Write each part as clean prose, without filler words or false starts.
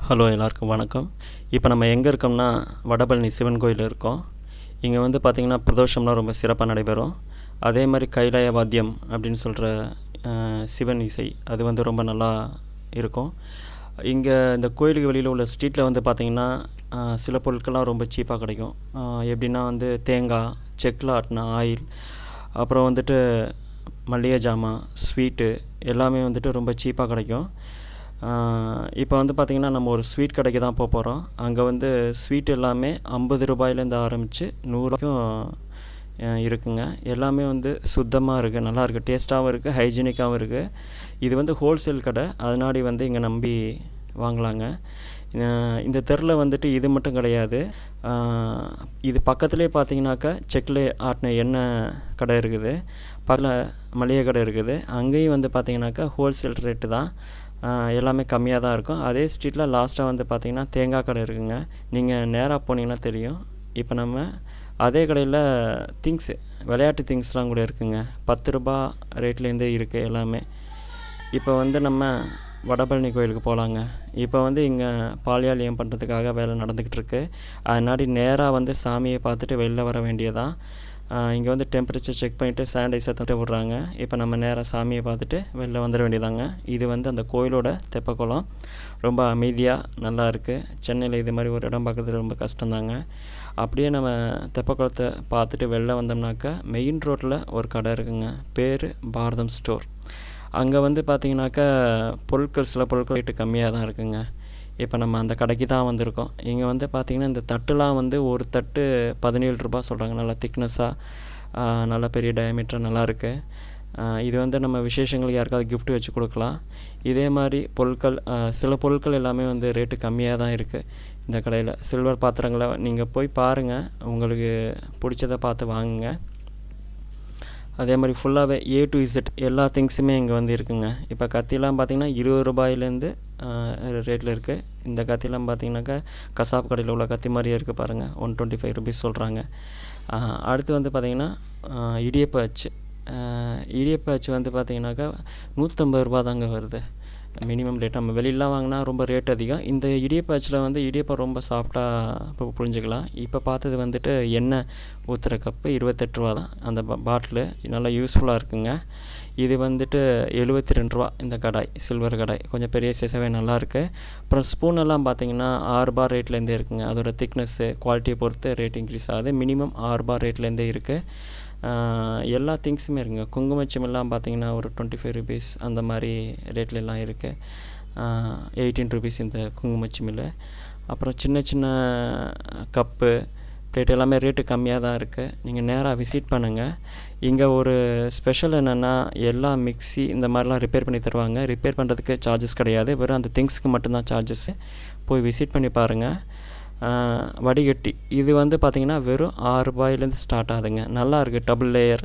Hello எல்லாருக்கும் வணக்கம். இப்போ நம்ம எங்கே இருக்கோம்னா வடபழனி சிவன் கோயில் இருக்கோம். இங்கே வந்து பார்த்திங்கன்னா பிரதோஷம்லாம் ரொம்ப சிறப்பாக நடைபெறும். அதே மாதிரி கைலாய வாத்தியம் அப்படின்னு சொல்கிற சிவன் இசை அது வந்து ரொம்ப நல்லா இருக்கும். இங்கே இந்த கோயிலுக்கு வெளியில் உள்ள ஸ்ட்ரீட்டில் வந்து பார்த்திங்கன்னா சில பொருட்கள்லாம் ரொம்ப சீப்பாக கிடைக்கும். எப்படின்னா வந்து தேங்காய், செக்கில் ஆட்டின ஆயில், அப்புறம் வந்துட்டு மளிகை ஜாமான், ஸ்வீட்டு எல்லாமே வந்துட்டு ரொம்ப சீப்பாக கிடைக்கும். இப்போ வந்து பார்த்திங்கன்னா நம்ம ஒரு ஸ்வீட் கடைக்கு தான் போகிறோம். அங்கே வந்து ஸ்வீட் எல்லாமே 50 ரூபாயிலேருந்து ஆரம்பித்து 100 வரைக்கும் இருக்குங்க. எல்லாமே வந்து சுத்தமாக இருக்குது, நல்லா இருக்குது, டேஸ்ட்டாகவும் இருக்குது, ஹைஜீனிக்காகவும் இருக்குது. இது வந்து ஹோல்சேல் கடை, அதனாடி வந்து இங்கே நம்பி வாங்கலாங்க. இந்த தெருவில் வந்துட்டு இது மட்டும் கிடையாது. இது பக்கத்துலேயே பார்த்தீங்கன்னாக்கா செக்கில் ஆட்டின எண்ணெய் கடை இருக்குது, பக்கத்தில் மளிகை கடை இருக்குது. அங்கேயும் வந்து பார்த்தீங்கன்னாக்கா ஹோல்சேல் ரேட்டு தான், எல்லாமே கம்மியாக தான் இருக்கும். அதே ஸ்ட்ரீட்டில் லாஸ்ட்டாக வந்து பார்த்திங்கன்னா தேங்காய் கடை இருக்குங்க. நீங்கள் நேராக போனீங்கன்னா தெரியும். இப்போ நம்ம அதே கடையில் திங்ஸு, விளையாட்டு திங்ஸ்லாம் கூட இருக்குங்க. 10 ரூபா ரேட்லேருந்தே இருக்குது எல்லாமே. இப்போ வந்து நம்ம வடபழனி கோயிலுக்கு போகலாங்க. இப்போ வந்து இங்கே பாலியாலியம் பண்ணுறதுக்காக வேலை நடந்துக்கிட்டு இருக்கு. அதனாடி நேராக வந்து சாமியை பார்த்துட்டு வெளில வர வேண்டியதான். இங்கே வந்து டெம்பரேச்சர் செக் பண்ணிவிட்டு சானிடைசர் தட்டு விட்றாங்க. இப்போ நம்ம நேராக சாமியை பார்த்துட்டு வெளில வந்துட வேண்டியதாங்க. இது வந்து அந்த கோயிலோட தெப்பக்குளம். ரொம்ப அமைதியாக நல்லா இருக்குது. சென்னையில் இது மாதிரி ஒரு இடம் பார்க்குறது ரொம்ப கஷ்டம்தாங்க. அப்படியே நம்ம தெப்பக்குளத்தை பார்த்துட்டு வெளில வந்தோம்னாக்கா மெயின் ரோட்டில் ஒரு கடை இருக்குங்க. பேர் பாரதம் ஸ்டோர். அங்கே வந்து பார்த்திங்கனாக்கா சில பொருட்கள் ரேட்டு கம்மியாக தான் இருக்குங்க. இப்போ நம்ம அந்த கடைக்கு தான் வந்திருக்கோம். இங்கே வந்து பார்த்திங்கன்னா இந்த தட்டுலாம் வந்து ஒரு தட்டு 17 ரூபா சொல்கிறாங்க. நல்லா திக்னஸாக, நல்லா பெரிய டயமீட்டர் நல்லாயிருக்கு. இது வந்து நம்ம விசேஷங்களுக்கு யாருக்காவது கிஃப்ட் வச்சு கொடுக்கலாம். இதே மாதிரி பொருட்கள், சில பொருட்கள் எல்லாமே வந்து ரேட்டு கம்மியாக தான் இருக்குது இந்த கடையில். சில்வர் பாத்திரங்களை நீங்கள் போய் பாருங்கள், உங்களுக்கு பிடிச்சதை பார்த்து வாங்குங்க. அதே மாதிரி ஃபுல்லாகவே A to Z எல்லா திங்ஸுமே இங்கே வந்து இருக்குங்க. இப்போ கத்திலாம் பார்த்திங்கன்னா 20 ரூபாயிலேருந்து ரேட்டில் இருக்குது. இந்த கத்திலாம் பார்த்திங்கனாக்கா கசாப் கடையில் உள்ள கத்தி மாதிரியே இருக்குது பாருங்கள். 125 ருபீஸ் சொல்கிறாங்க. அடுத்து வந்து பார்த்திங்கன்னா இடியப்ப அச்சு. இடியப்ப அச்சு வந்து பார்த்திங்கனாக்கா 150 ரூபா தாங்க வருது மினிமம் ரேட். நம்ம வெளியிலாம் வாங்கினா ரொம்ப ரேட் அதிகம். இந்த இடியப்ப அச்சில் வந்து இடியப்பம் ரொம்ப சாஃப்டாக புரிஞ்சுக்கலாம். இப்போ பார்த்தது வந்துட்டு எண்ணெய் ஊற்றுற கப்பு 28 ரூபா தான் அந்த பாட்டிலு. நல்லா யூஸ்ஃபுல்லாக இருக்குங்க. இது வந்துட்டு 72 ரூபா இந்த கடாய், சில்வர் கடாய், கொஞ்சம் பெரிய சைஸாகவே நல்லாயிருக்கு. அப்புறம் ஸ்பூனெல்லாம் பார்த்திங்கன்னா 6 ரூபா ரேட்லேருந்தே இருக்குங்க. அதோட திக்னஸ்ஸு, குவாலிட்டியை பொறுத்து ரேட் இன்க்ரீஸ் ஆகுது. மினிமம் 6 ரூபா ரேட்லேருந்தே இருக்குது. எல்லா திங்ஸுமே இருக்குங்க. குங்குமச்சிமெல்லாம் பார்த்திங்கன்னா ஒரு 25 ருபீஸ் அந்த மாதிரி ரேட்லலாம் இருக்குது. 18 ருபீஸ் இந்த குங்குமச்சிமில். அப்புறம் சின்ன சின்ன கப்பு, பிளேட் எல்லாமே ரேட்டு கம்மியாக தான் இருக்குது. நீங்கள் நேராக விசிட் பண்ணுங்கள். இங்கே ஒரு ஸ்பெஷல் என்னென்னா எல்லா மிக்ஸி இந்த மாதிரிலாம் ரிப்பேர் பண்ணி தருவாங்க. ரிப்பேர் பண்ணுறதுக்கு சார்ஜஸ் கிடையாது, வெறும் அந்த திங்ஸுக்கு மட்டும்தான் சார்ஜஸ்ஸு. போய் விசிட் பண்ணி பாருங்கள். வடிகட்டி இது வந்து பார்த்திங்கன்னா வெறும் 6 ரூபாயிலேருந்து ஸ்டார்ட் ஆகுதுங்க. நல்லா இருக்குது, டபுள் லேயர்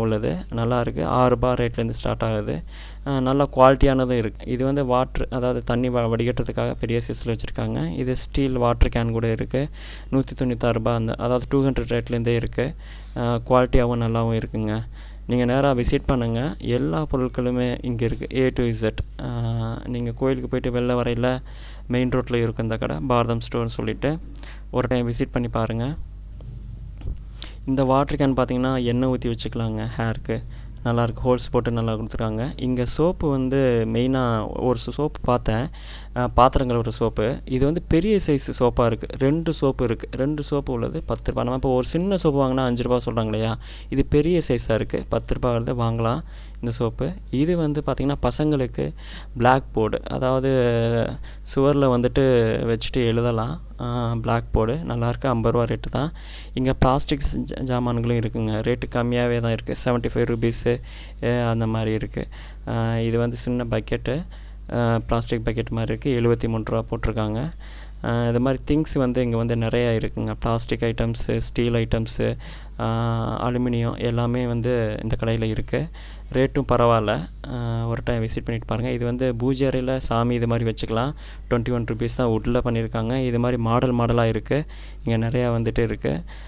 உள்ளது, நல்லா இருக்குது. 6 ரூபா ரேட்லேருந்து ஸ்டார்ட் ஆகுது. நல்லா குவாலிட்டியானதும் இருக்குது. இது வந்து வாட்ரு, அதாவது தண்ணி வடிகட்டுறதுக்காக பெரிய சைஸில் வச்சுருக்காங்க. இது ஸ்டீல் வாட்ரு கேன் கூட இருக்குது. 196 ரூபா அதாவது 200 ரேட்லேருந்தே இருக்குது. குவாலிட்டியாகவும் நல்லாவும் இருக்குங்க. நீங்கள் நேராக விசிட் பண்ணுங்கள். எல்லா பொருட்களுமே இங்கே இருக்குது, A to Z. நீங்கள் கோயிலுக்கு போய்ட்டு வெளில வரையில் மெயின் ரோட்டில் இருக்கும் இந்த கடை, பாரதம் ஸ்டோர்னு சொல்லிவிட்டு ஒரு டைம் விசிட் பண்ணி பாருங்கள். இந்த வாட்டர் கேன் பார்த்திங்கன்னா எண்ணெய் ஊற்றி வச்சுக்கலாங்க ஹேருக்கு. நல்லாயிருக்கு, ஹோல்ஸ் போட்டு நல்லா கொடுத்துருக்காங்க. இங்கே சோப்பு வந்து மெயினாக ஒரு சோப்பு பார்த்தேன், பாத்திரங்கள் ஒரு சோப்பு. இது வந்து பெரிய சைஸ் சோப்பாக இருக்குது. 2 சோப்பு இருக்குது. 2 சோப்பு உள்ளது 10 ரூபா. நம்ம இப்போ ஒரு சின்ன சோப்பு வாங்கினா 5 ரூபா சொல்கிறாங்க இல்லையா, இது பெரிய சைஸாக இருக்குது, 10 ரூபா வருது, வாங்கலாம் இந்த சோப்பு. இது வந்து பார்த்திங்கன்னா பசங்களுக்கு பிளாக் போர்டு, அதாவது சுவரில் வந்துட்டு வச்சுட்டு எழுதலாம். பிளாக் போர்டு நல்லாயிருக்கு, 50 ரூபா ரேட்டு தான். இங்கே பிளாஸ்டிக் ஜாமான்களும் இருக்குங்க, ரேட்டு கம்மியாகவே தான் இருக்குது. 75 ருபீஸு அந்த மாதிரி இருக்குது. இது வந்து சின்ன பக்கெட்டு, பிளாஸ்டிக் பக்கெட் மாதிரி இருக்குது, 73 ரூபா போட்டிருக்காங்க. இது மாதிரி திங்ஸ் வந்து இங்கே வந்து நிறையா இருக்குங்க. Plastic items, steel items, aluminium எல்லாமே வந்து இந்த கடையில் இருக்குது. ரேட்டும் பரவாயில்ல. ஒரு டைம் விசிட் பண்ணிட்டு பாருங்கள். இது வந்து பூஜை அறையில் சாமி இது மாதிரி வச்சுக்கலாம். 21 ருபீஸ் தான் வுட்டில் பண்ணியிருக்காங்க. இது மாதிரி மாடலாக இருக்குது. இங்கே நிறையா வந்துட்டு இருக்குது.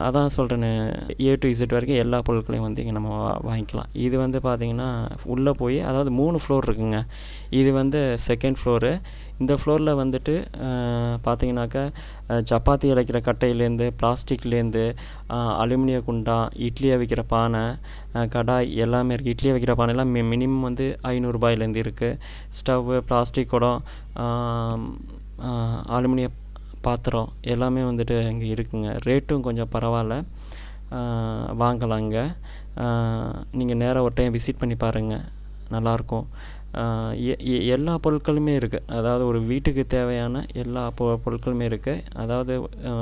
அதான் சொல்கிறேன்னு, A to Z வரைக்கும் எல்லா பொருட்களையும் வந்து இங்கே நம்ம வாங்கிக்கலாம். இது வந்து பார்த்திங்கன்னா உள்ளே போய், அதாவது 3 ஃப்ளோர் இருக்குங்க. இது வந்து செகண்ட் ஃப்ளோரு. இந்த ஃப்ளோரில் வந்துட்டு பார்த்திங்கனாக்கா சப்பாத்தி இழைக்கிற கட்டையிலேருந்து, பிளாஸ்டிக்லேருந்து, அலுமினிய குண்டான், இட்லி அவிக்கிற பானை, கடாய் எல்லாமே இருக்குது. இட்லி வைக்கிற பானைலாம் மினிமம் வந்து 500 ரூபாயிலேருந்து இருக்குது. ஸ்டவ்வு, பிளாஸ்டிக் குடம், அலுமினிய பாத்திரம் எல்லாமே வந்துட்டு இங்கே இருக்குங்க. ரேட்டும் கொஞ்சம் பரவாயில்ல. வாங்கலாங்க. நீங்கள் நேராக ஒரு டைம் விசிட் பண்ணி பாருங்கள், நல்லாயிருக்கும். எல்லா பொருட்களுமே இருக்குது. அதாவது ஒரு வீட்டுக்கு தேவையான எல்லா பொருட்களுமே இருக்குது. அதாவது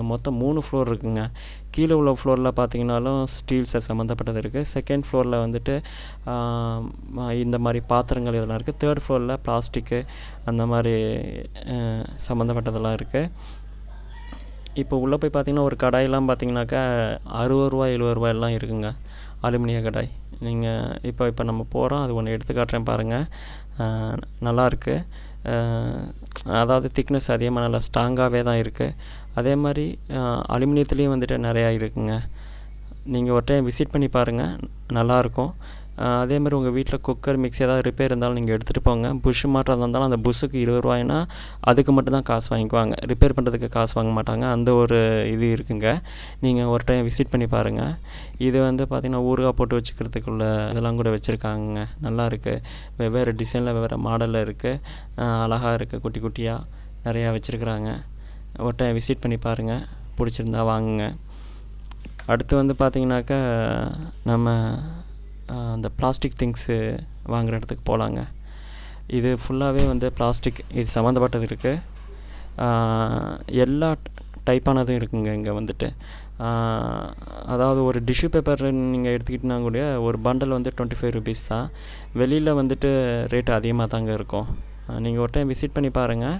மொத்தம் 3 ஃப்ளோர் இருக்குங்க. கீழே உள்ள ஃப்ளோரில் பார்த்தீங்கன்னாலும் ஸ்டீல்ஸை சம்மந்தப்பட்டது இருக்குது. செகண்ட் ஃப்ளோரில் வந்துட்டு இந்த மாதிரி பாத்திரங்கள் இதெல்லாம் இருக்குது. தேர்ட் ஃப்ளோரில் பிளாஸ்டிக்கு அந்த மாதிரி சம்மந்தப்பட்டதெல்லாம் இருக்குது. இப்போ உள்ளே போய் பார்த்தீங்கன்னா ஒரு கடாயெல்லாம் பார்த்தீங்கன்னாக்கா 60 ரூபா 70 ரூபாயெல்லாம் இருக்குங்க, அலுமினிய கடாய். நீங்கள் இப்போ நம்ம போகிறோம், அது ஒன்று எடுத்து காட்டுறேன் பாருங்கள். நல்லாயிருக்கு. அதாவது திக்னஸ் அதிகமாக நல்லா ஸ்ட்ராங்காகவே தான் இருக்குது. அதே மாதிரி அலுமினியத்துலேயும் வந்துட்டு நிறையா இருக்குங்க. நீங்கள் ஒரு டைம் விசிட் பண்ணி பாருங்கள், நல்லாயிருக்கும். அதே மாதிரி உங்கள் வீட்டில் குக்கர், மிக்ஸி ஏதாவது ரிப்பேர் இருந்தாலும் நீங்கள் எடுத்துகிட்டு போங்க. புஷ் மாட்டுறதா இருந்தாலும் அந்த புஷ்ஷுக்கு 20 ரூபாய்னா அதுக்கு மட்டும் தான் காசு வாங்கிக்குவாங்க. ரிப்பேர் பண்ணுறதுக்கு காசு வாங்க மாட்டாங்க. அந்த ஒரு இது இருக்குங்க. நீங்கள் ஒரு டைம் விசிட் பண்ணி பாருங்கள். இது வந்து பார்த்திங்கன்னா ஊறுகாய் போட்டு வச்சுக்கிறதுக்குள்ள இதெல்லாம் கூட வச்சுருக்காங்க. நல்லா இருக்குது. வெவ்வேறு டிசைனில் வெவ்வேறு மாடலில் இருக்குது. அழகாக இருக்குது. குட்டி குட்டியாக நிறையா வச்சுருக்குறாங்க. ஒரு டைம் விசிட் பண்ணி பாருங்கள், பிடிச்சிருந்தா வாங்குங்க. அடுத்து வந்து பார்த்திங்கனாக்கா நம்ம அந்த பிளாஸ்டிக் திங்ஸு வாங்குகிற இடத்துக்கு போகலாங்க. இது ஃபுல்லாகவே வந்து பிளாஸ்டிக் இது சம்மந்தப்பட்டது இருக்குது. எல்லா டைப்பானதும் இருக்குங்க இங்கே வந்துட்டு. அதாவது ஒரு டிஷ்யூ பேப்பர் நீங்கள் எடுத்துக்கிட்டினா கூட ஒரு பண்டல் வந்து 25 ருபீஸ் தான். வெளியில் வந்துட்டு ரேட்டு அதிகமாக தாங்க இருக்கும். நீங்கள் ஒரு டைம் விசிட் பண்ணி பாருங்கள்.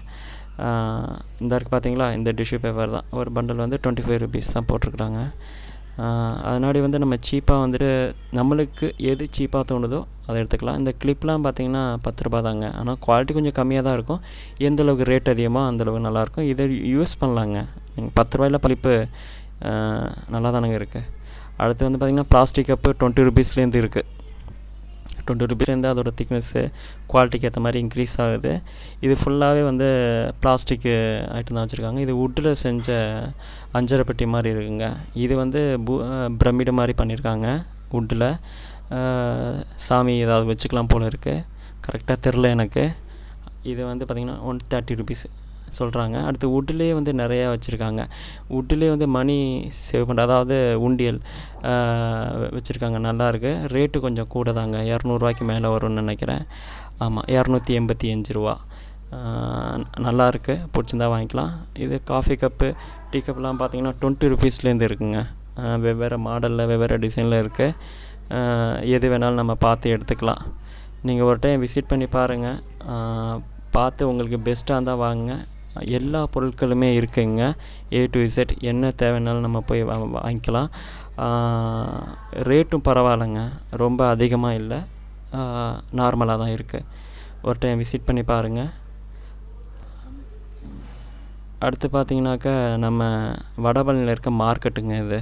இந்த இருக்குது பார்த்தீங்களா, இந்த டிஷ்யூ பேப்பர் தான். ஒரு பண்டல் வந்து 25 ருபீஸ் தான் போட்டிருக்குறாங்க. அதனாடி வந்து நம்ம சீப்பாக வந்துட்டு நம்மளுக்கு எது சீப்பாக தோணுதோ அதை எடுத்துக்கலாம். இந்த கிளிப்லாம் பார்த்திங்கன்னா 10 ரூபா தாங்க. ஆனால் குவாலிட்டி கொஞ்சம் கம்மியாக தான் இருக்கும். எந்தளவுக்கு ரேட் அதிகமாக அந்தளவுக்கு நல்லாயிருக்கும். இதை யூஸ் பண்ணலாங்க. நீங்கள் 10 ரூபாயில் கிளிப்பு நல்லா தானங்க இருக்குது. அடுத்து வந்து பார்த்திங்கன்னா பிளாஸ்டிக் கப்பு 20 ருபீஸ்லேருந்து இருக்குது. 20 ருபீஸ்லேருந்து அதோட திக்னஸ்ஸு குவாலிட்டிக்கு ஏற்ற மாதிரி இன்க்ரீஸ் ஆகுது. இது ஃபுல்லாகவே வந்து பிளாஸ்டிக்கு ஐட்டம் தான் வச்சுருக்காங்க. இது வுட்டில் செஞ்ச அஞ்சரை பெட்டி மாதிரி இருக்குங்க. இது வந்து பிரமிடு மாதிரி பண்ணியிருக்காங்க வுட்டில். சாமி ஏதாவது வச்சுக்கலாம் போல் இருக்குது, கரெக்டாக தெரில எனக்கு. இது வந்து பார்த்திங்கன்னா 130 ருபீஸ் சொல்கிறாங்க. அடுத்து வுட்லேயே வந்து நிறையா வச்சுருக்காங்க. வுட்லேயே வந்து மணி சேவ் பண்ணுற, அதாவது உண்டியல் வச்சுருக்காங்க. நல்லாயிருக்கு. ரேட்டு கொஞ்சம் கூட தாங்க, 200 மேலே வரும்னு நினைக்கிறேன். ஆமாம், 285 ரூபா. நல்லாயிருக்கு. பிடிச்சிருந்தா வாங்கிக்கலாம். இது காஃபி கப்பு, டீ கப்லாம் பார்த்திங்கன்னா 20 ருபீஸ்லேருந்து இருக்குங்க. வெவ்வேறு மாடலில் வெவ்வேறு டிசைனில் இருக்குது. எது வேணாலும் நம்ம பார்த்து எடுத்துக்கலாம். நீங்கள் ஒரு டைம் விசிட் பண்ணி பாருங்கள். பார்த்து உங்களுக்கு பெஸ்ட்டாக இருந்தால் வாங்குங்க. எல்லா பொருட்களுமே இருக்குங்க. A to Z என்ன தேவைன்னாலும் நம்ம போய் வாங்கிக்கலாம். ரேட்டும் பரவாயில்லைங்க, ரொம்ப அதிகமாக இல்லை, நார்மலாக தான் இருக்குது. ஒரு டைம் விசிட் பண்ணி பாருங்கள். அடுத்து பார்த்திங்கனாக்கா நம்ம வடபழனியில் இருக்க மார்க்கெட்டுங்க இது.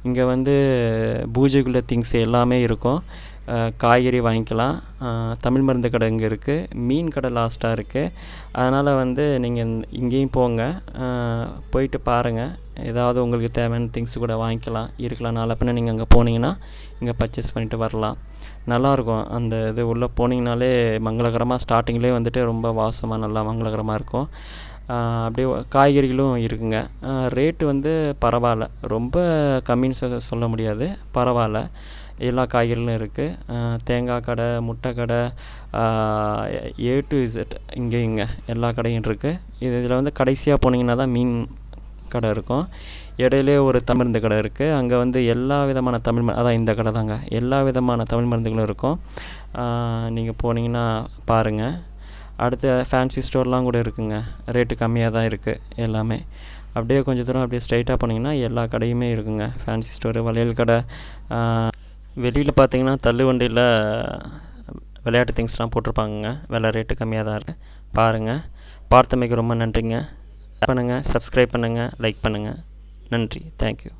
இங்கே வந்து பூஜைக்குள்ள திங்ஸ் எல்லாமே இருக்கும். காய்கறி வாங்கிக்கலாம். தமிழ் மருந்து கடை இங்கே இருக்குது. மீன் கடை லாஸ்ட்டாக இருக்குது. அதனால் வந்து நீங்கள் இங்கேயும் போங்க, போயிட்டு பாருங்கள். ஏதாவது உங்களுக்கு தேவையான திங்ஸ் கூட வாங்கிக்கலாம், இருக்கலாம். நாளை பின்ன நீங்கள் அங்கே போனீங்கன்னா இங்கே பர்ச்சேஸ் பண்ணிவிட்டு வரலாம். நல்லாயிருக்கும். அந்த இது உள்ளே போனீங்கனாலே மங்களகரமாக ஸ்டார்டிங்லேயே வந்துட்டு ரொம்ப வாசமாக நல்லா மங்களகரமாக இருக்கும். அப்படியே காய்கறிகளும் இருக்குங்க. ரேட்டு வந்து பரவாயில்ல, ரொம்ப கம்மின்னு சொல்ல முடியாது, பரவாயில்ல. எல்லா காய்கறிகளும் இருக்குது. தேங்காய் கடை, முட்டை கடை, A to Z இங்கே எல்லா கடையும் இருக்குது. இதில் வந்து கடைசியாக போனீங்கன்னா தான் மீன் கடை இருக்கும். இடையிலே ஒரு தமிழ் மருந்து கடை இருக்குது. அங்கே வந்து எல்லா விதமான அதான் இந்த கடை தாங்க, எல்லா விதமான தமிழ் மருந்துகளும் இருக்கும். நீங்கள் போனீங்கன்னா பாருங்கள். அடுத்து ஃபேன்சி ஸ்டோர்லாம் கூட இருக்குங்க. ரேட்டு கம்மியாக தான் இருக்குது எல்லாமே. அப்படியே கொஞ்சம் தூரம் அப்படியே ஸ்ட்ரைட்டாக போனீங்கன்னா எல்லா கடையுமே இருக்குங்க. ஃபேன்சி ஸ்டோரு, வளையல் கடை. வெளியில் பார்த்தீங்கன்னா தள்ளு வண்டியில் விளையாட்டு திங்ஸ்லாம் போட்டிருப்பாங்கங்க. விலை ரேட்டு கம்மியாக தான் இருக்குது. பாருங்கள். பார்த்தமைக்கு ரொம்ப நன்றிங்க. பண்ணுங்கள், சப்ஸ்கிரைப் பண்ணுங்கள், லைக் பண்ணுங்கள். நன்றி. தேங்க்யூ.